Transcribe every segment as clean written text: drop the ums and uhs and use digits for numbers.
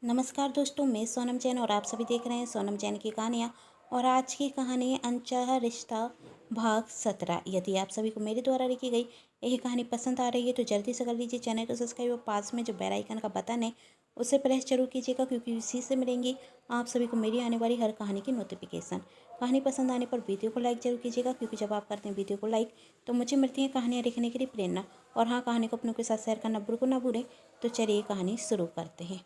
नमस्कार दोस्तों, मैं सोनम जैन और आप सभी देख रहे हैं सोनम जैन की कहानियाँ। और आज की कहानी अनचाहा रिश्ता भाग 17। यदि आप सभी को मेरे द्वारा लिखी गई यही कहानी पसंद आ रही है तो जल्दी से कर लीजिए चैनल को सब्सक्राइब और पास में जो बेल आइकन का बटन है उसे प्रेस जरूर कीजिएगा, क्योंकि इसी से मिलेंगी आप सभी को मेरी आने वाली हर कहानी की नोटिफिकेशन। कहानी पसंद आने पर वीडियो को लाइक जरूर कीजिएगा, क्योंकि जब आप करते हैं वीडियो को लाइक तो मुझे मिलती है कहानियाँ लिखने के लिए प्रेरणा। और हाँ, कहानी को अपनों के साथ शेयर करना बिल्कुल ना भूलें। तो चलिए कहानी शुरू करते हैं।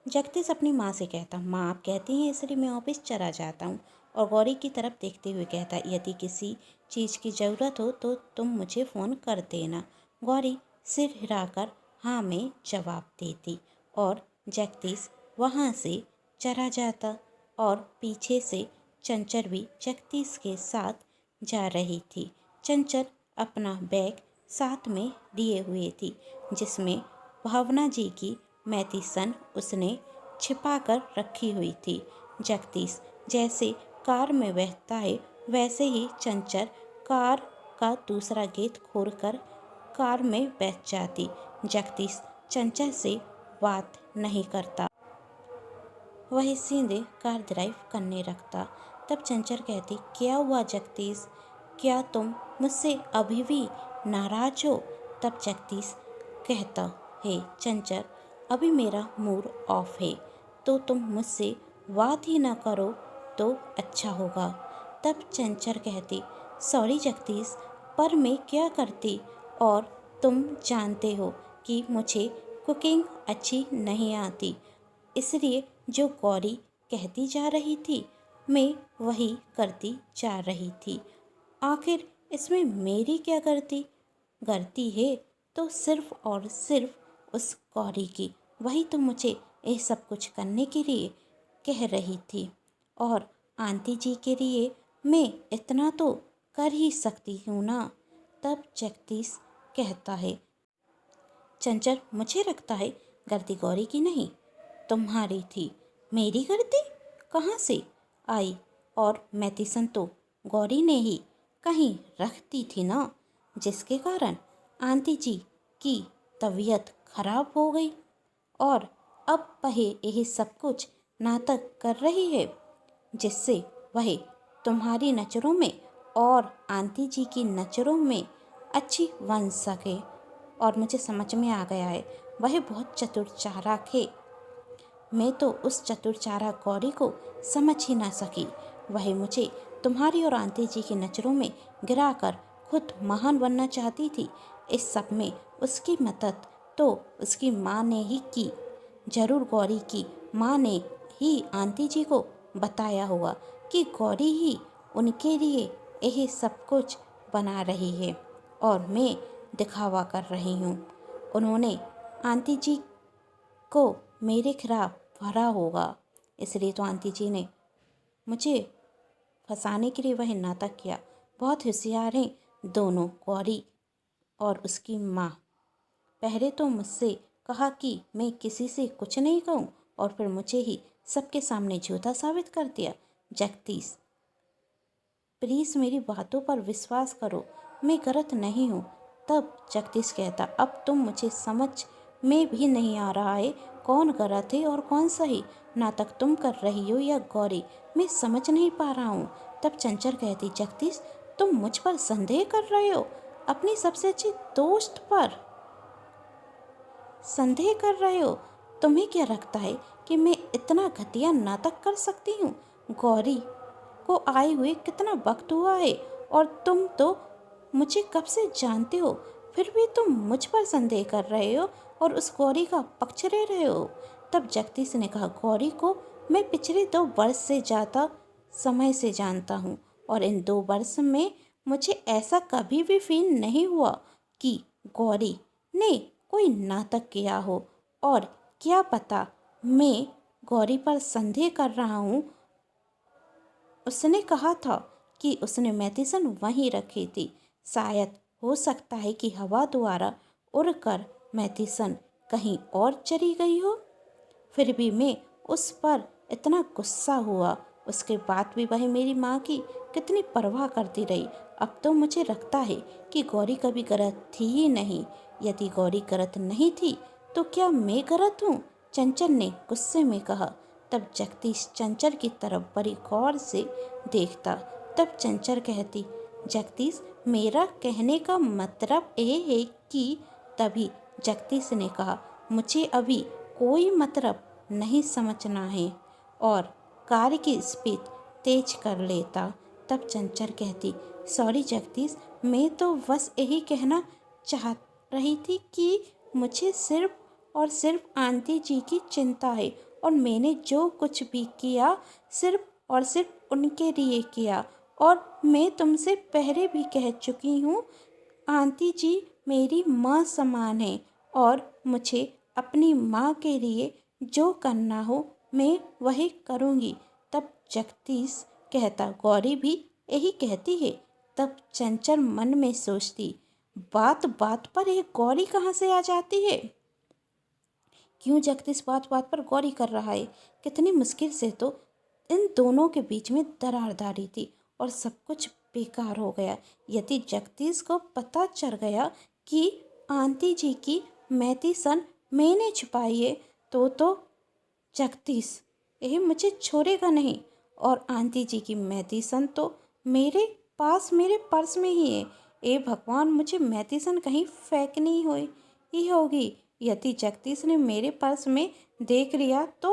जगदीश अपनी माँ से कहता, माँ आप कहती हैं इसलिए मैं ऑफिस चला जाता हूँ। और गौरी की तरफ देखते हुए कहता, यदि किसी चीज़ की ज़रूरत हो तो तुम मुझे फ़ोन कर देना। गौरी सिर हिलाकर हाँ में जवाब देती और जगदीश वहाँ से चला जाता। और पीछे से चंचल भी जगदीश के साथ जा रही थी। चंचल अपना बैग साथ में लिए हुए थी, जिसमें भावना जी की मेडिसिन उसने छिपा कर रखी हुई थी। जगदीश जैसे कार में बैठता है वैसे ही चंचल कार का दूसरा गेट खोलकर कार में बैठ जाती। जगदीश चंचल से बात नहीं करता, वह सीधे कार ड्राइव करने लगता। तब चंचल कहती, क्या हुआ जगदीश, क्या तुम मुझसे अभी भी नाराज हो? तब जगदीश कहता, हे चंचल, अभी मेरा मूड ऑफ है तो तुम मुझसे बात ही ना करो तो अच्छा होगा। तब चंचल कहती, सॉरी जगदीश, पर मैं क्या करती, और तुम जानते हो कि मुझे कुकिंग अच्छी नहीं आती, इसलिए जो गौरी कहती जा रही थी मैं वही करती जा रही थी। आखिर इसमें मेरी क्या गलती है तो सिर्फ और सिर्फ उस गौरी की। वही तो मुझे ये सब कुछ करने के लिए कह रही थी, और आंटी जी के लिए मैं इतना तो कर ही सकती हूँ ना। तब जगदीश कहता है, चंचल मुझे लगता है गलती गौरी की नहीं तुम्हारी थी। मेरी गलती कहाँ से आई? और मेडिसिन तो गौरी ने ही कहीं रखती थी ना, जिसके कारण आंटी जी की तबीयत खराब हो गई। और अब वह यही सब कुछ नाटक कर रही है, जिससे वह तुम्हारी नज़रों में और आंटी जी की नज़रों में अच्छी बन सके। और मुझे समझ में आ गया है, वह बहुत चतुर चालाक है। मैं तो उस चतुर चालाक गौरी को समझ ही ना सकी। वह मुझे तुम्हारी और आंटी जी की नज़रों में गिराकर खुद महान बनना चाहती थी। इस सब में उसकी मदद तो उसकी माँ ने ही की। जरूर गौरी की माँ ने ही आंटी जी को बताया होगा कि गौरी ही उनके लिए यही सब कुछ बना रही है और मैं दिखावा कर रही हूँ। उन्होंने आंटी जी को मेरे खिलाफ भरा होगा, इसलिए तो आंटी जी ने मुझे फंसाने के लिए वह नाटक किया। बहुत होशियार हैं दोनों, गौरी और उसकी माँ। पहले तो मुझसे कहा कि मैं किसी से कुछ नहीं कहूँ, और फिर मुझे ही सबके सामने झूठा साबित कर दिया। जगदीश प्लीज़ मेरी बातों पर विश्वास करो, मैं गलत नहीं हूँ। तब जगदीश कहता, अब तुम मुझे समझ में भी नहीं आ रहा है कौन गलत है और कौन सही। नाटक तुम कर रही हो या गौरी, मैं समझ नहीं पा रहा हूँ। तब चंचल कहती, जगदीश तुम मुझ पर संदेह कर रहे हो, अपनी सबसे अच्छी दोस्त पर संदेह कर रहे हो। तुम्हें क्या लगता है कि मैं इतना घटिया नाटक कर सकती हूँ? गौरी को आए हुए कितना वक्त हुआ है, और तुम तो मुझे कब से जानते हो, फिर भी तुम मुझ पर संदेह कर रहे हो और उस गौरी का पक्ष ले रहे हो। तब जगदीश ने कहा, गौरी को मैं पिछले 2 वर्ष से ज़्यादा समय से जानता हूँ, और इन 2 वर्ष में मुझे ऐसा कभी भी फील नहीं हुआ कि गौरी ने कोई नाटक किया हो। और क्या पता मैं गौरी पर संदेह कर रहा हूँ। उसने कहा था कि उसने मेडिसिन वहीं रखी थी। शायद हो सकता है कि हवा द्वारा उड़कर मेडिसिन कहीं और चली गई हो। फिर भी मैं उस पर इतना गुस्सा हुआ, उसके बाद भी वह मेरी माँ की कितनी परवाह करती रही। अब तो मुझे लगता है कि गौरी कभी गलत थी ही नहीं। यदि गौरी गलत नहीं थी तो क्या मैं गलत हूँ? चंचल ने गुस्से में कहा। तब जगदीश चंचल की तरफ बड़ी गौर से देखता। तब चंचल कहती, जगदीश मेरा कहने का मतलब ये है कि। तभी जगदीश ने कहा, मुझे अभी कोई मतलब नहीं समझना है, और कार की स्पीड तेज कर लेता। तब चंचल कहती, सॉरी जगदीश, मैं तो बस यही कहना चाह रही थी कि मुझे सिर्फ और सिर्फ आंटी जी की चिंता है, और मैंने जो कुछ भी किया सिर्फ और सिर्फ उनके लिए किया। और मैं तुमसे पहले भी कह चुकी हूँ, आंटी जी मेरी माँ समान है, और मुझे अपनी माँ के लिए जो करना हो मैं वही करूँगी। तब जगदीश कहता, गौरी भी यही कहती है। तब चंचल मन में सोचती, बात बात पर ये गौरी कहाँ से आ जाती है? क्यों जगदीश बात बात पर गौरी कर रहा है? कितनी मुश्किल से तो इन दोनों के बीच में दरार डाली थी, और सब कुछ बेकार हो गया। यदि जगदीश को पता चल गया कि आंटी जी की मेडिसिन मैंने छुपाई है, तो जगदीश ये मुझे छोड़ेगा नहीं। और आंटी जी की मेडिसिन तो मेरे पास मेरे पर्स में ही है। ए भगवान, मुझे मेडिसिन कहीं फेंकनी ही होगी। यदि जगदीश ने मेरे पर्स में देख लिया तो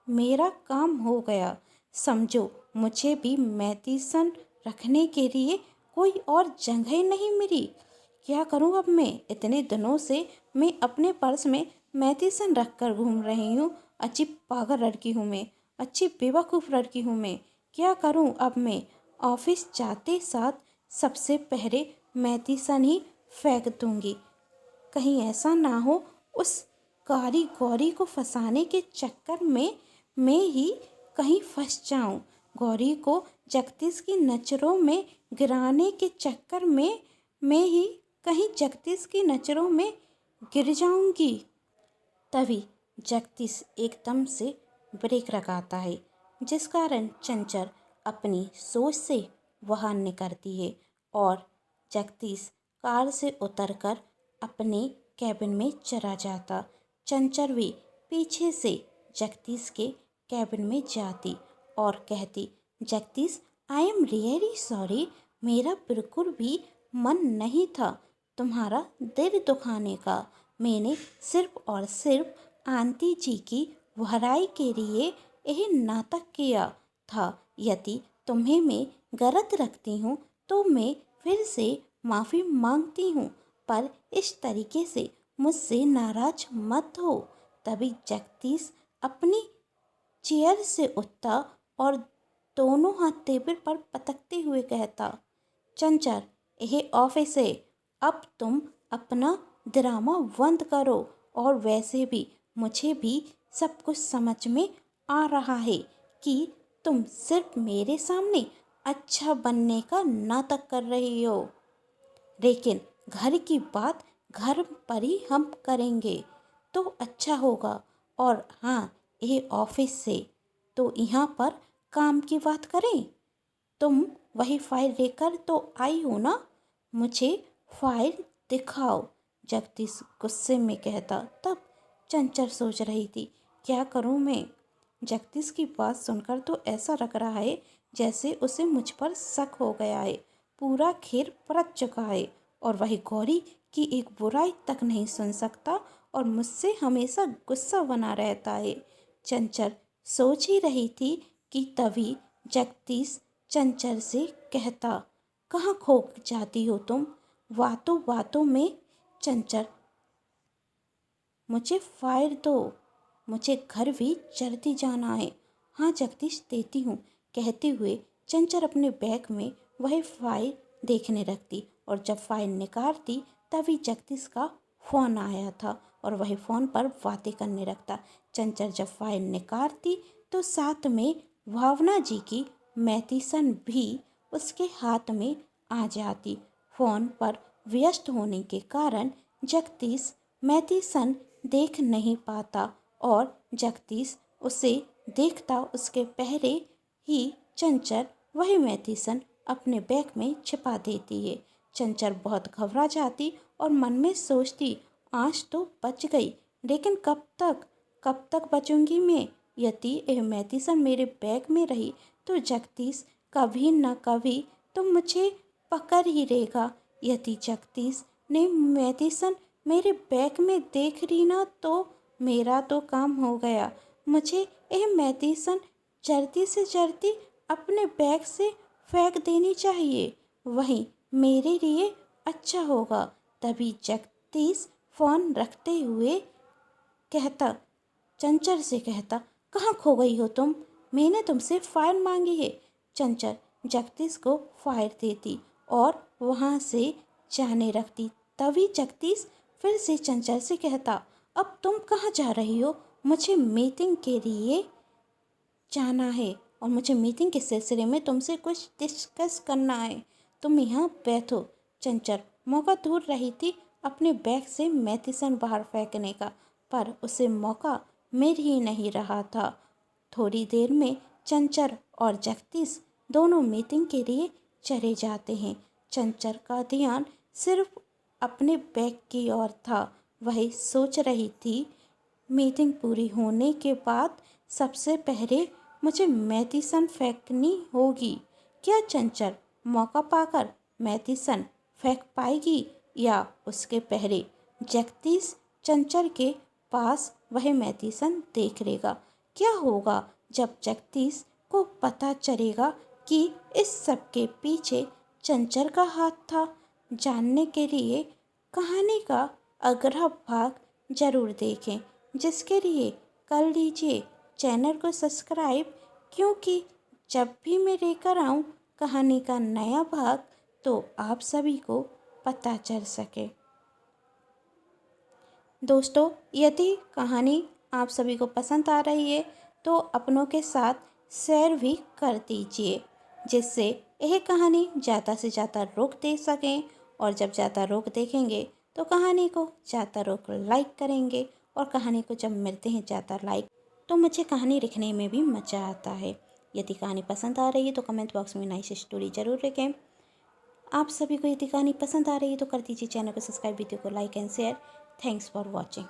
मेरा काम हो गया। समझो, मुझे भी मेडिसिन रखने के लिए कोई और जगह नहीं मिली। क्या करूं अब मैं? इतने दिनों से मैं अपने पर्स में मेडिसिन रख कर घूम रही हूँ। अच्छी पागल लड़की हूँ मैं, अच्छी बेवकूफ़ लड़की हूँ मैं। क्या करूँ अब मैं? ऑफिस जाते साथ सबसे पहले मेडिसिन ही फेंक दूंगी। कहीं ऐसा ना हो उस कारी गौरी को फंसाने के चक्कर में मैं ही कहीं फंस जाऊं। गौरी को जगदीश की नज़रों में गिराने के चक्कर में मैं ही कहीं जगदीश की नज़रों में गिर जाऊंगी। तभी जगदीश एकदम से ब्रेक लगाता है, जिस कारण चंचल अपनी सोच से बाहर निकलती है, और जगदीश कार से उतरकर अपने कैबिन में चला जाता। चंचल भी पीछे से जगदीश के कैबिन में जाती और कहती, Jagdish I am really sorry, मेरा बिल्कुल भी मन नहीं था तुम्हारा दिल दुखाने का। मैंने सिर्फ और सिर्फ आंटी जी की भलाई के लिए यह नाटक किया था। यदि तुम्हें मैं गलत रखती हूँ तो मैं फिर से माफ़ी मांगती हूँ, पर इस तरीके से मुझसे नाराज मत हो। तभी जगदीश अपनी चेयर से उठता और दोनों हाथ टेबल पर पटकते हुए कहता, चंचल यह ऑफिस है, अब तुम अपना ड्रामा बंद करो। और वैसे भी मुझे भी सब कुछ समझ में आ रहा है कि तुम सिर्फ मेरे सामने अच्छा बनने का नाटक कर रही हो, लेकिन घर की बात घर पर ही हम करेंगे तो अच्छा होगा। और हाँ, ये ऑफिस से तो यहाँ पर काम की बात करें। तुम वही फाइल लेकर तो आई हो ना? मुझे फाइल दिखाओ, जगदीश गुस्से में कहता। तब चंचल सोच रही थी, क्या करूं मैं? जगदीश की बात सुनकर तो ऐसा लग रहा है जैसे उसे मुझ पर शक हो गया है। पूरा खेल पलट चुका है, और वही गौरी की एक बुराई तक नहीं सुन सकता, और मुझसे हमेशा गुस्सा बना रहता है। चंचल सोच ही रही थी कि तभी जगदीश चंचल से कहता, कहाँ खो जाती हो तुम बातों बातों में? चंचल, मुझे फाइल दो, मुझे घर भी जल्दी जाना है। हाँ जगदीश, देती हूँ, कहते हुए चंचल अपने बैग में वही फाइल देखने लगती, और जब फाइल निकालती तभी जगदीश का फ़ोन आया था, और वही फ़ोन पर बातें करने लगता। चंचल जब फाइल निकालती तो साथ में भावना जी की मेडिसिन भी उसके हाथ में आ जाती। फ़ोन पर व्यस्त होने के कारण जगदीश मेडिसिन देख नहीं पाता, और जगदीश उसे देखता उसके पहले ही चंचल वही मेडिसिन अपने बैग में छिपा देती है। चंचल बहुत घबरा जाती और मन में सोचती, आज तो बच गई, लेकिन कब तक? कब तक बचूंगी मैं? यदि यह मेडिसिन मेरे बैग में रही तो जगदीश कभी न कभी तो मुझे पकड़ ही लेगा। यदि जगदीश ने मेडिसिन मेरे बैग में देख ली ना तो मेरा तो काम हो गया। मुझे यह मेडिसिन जल्दी से जल्दी अपने बैग से फेंक देनी चाहिए, वही मेरे लिए अच्छा होगा। तभी जगदीश फोन रखते हुए कहता, चंचल से कहता, कहाँ खो गई हो तुम? मैंने तुमसे फाइल मांगी है। चंचल जगदीश को फाइल देती और वहाँ से जाने रखती। तभी जगदीश फिर से चंचल से कहता, अब तुम कहाँ जा रही हो? मुझे मीटिंग के लिए जाना है और मुझे मीटिंग के सिलसिले में तुमसे कुछ डिस्कस करना है। तुम यहाँ बैठो। चंचल मौका ढूंढ रही थी अपने बैग से मेडिसिन बाहर फेंकने का, पर उसे मौका मिल ही नहीं रहा था। थोड़ी देर में चंचल और जगदीश दोनों मीटिंग के लिए चले जाते हैं। चंचल का ध्यान सिर्फ अपने बैग की ओर था। वह सोच रही थी, मीटिंग पूरी होने के बाद सबसे पहले मुझे मेडिसिन फेंकनी होगी। क्या चंचल मौका पाकर मेडिसिन फेंक पाएगी या उसके पहले जगदीश चंचल के पास वह मेडिसिन देख लेगा? क्या होगा जब जगदीश को पता चलेगा कि इस सब के पीछे चंचल का हाथ था? जानने के लिए कहानी का अगला भाग जरूर देखें, जिसके लिए कर लीजिए चैनल को सब्सक्राइब, क्योंकि जब भी मैं लेकर आऊँ कहानी का नया भाग तो आप सभी को पता चल सके। दोस्तों, यदि कहानी आप सभी को पसंद आ रही है तो अपनों के साथ शेयर भी कर दीजिए, जिससे यह कहानी ज़्यादा से ज़्यादा लोग देख सकें। और जब ज़्यादा लोग देखेंगे तो कहानी को ज़्यादा लोग लाइक करेंगे, और कहानी को जब मिलते हैं ज़्यादा लाइक तो मुझे कहानी लिखने में भी मज़ा आता है। यदि कहानी पसंद आ रही है तो कमेंट बॉक्स में नाइस स्टोरी ज़रूर लिखें। आप सभी को यदि कहानी पसंद आ रही है तो कर दीजिए चैनल को सब्सक्राइब, वीडियो को like and share. Thanks for watching.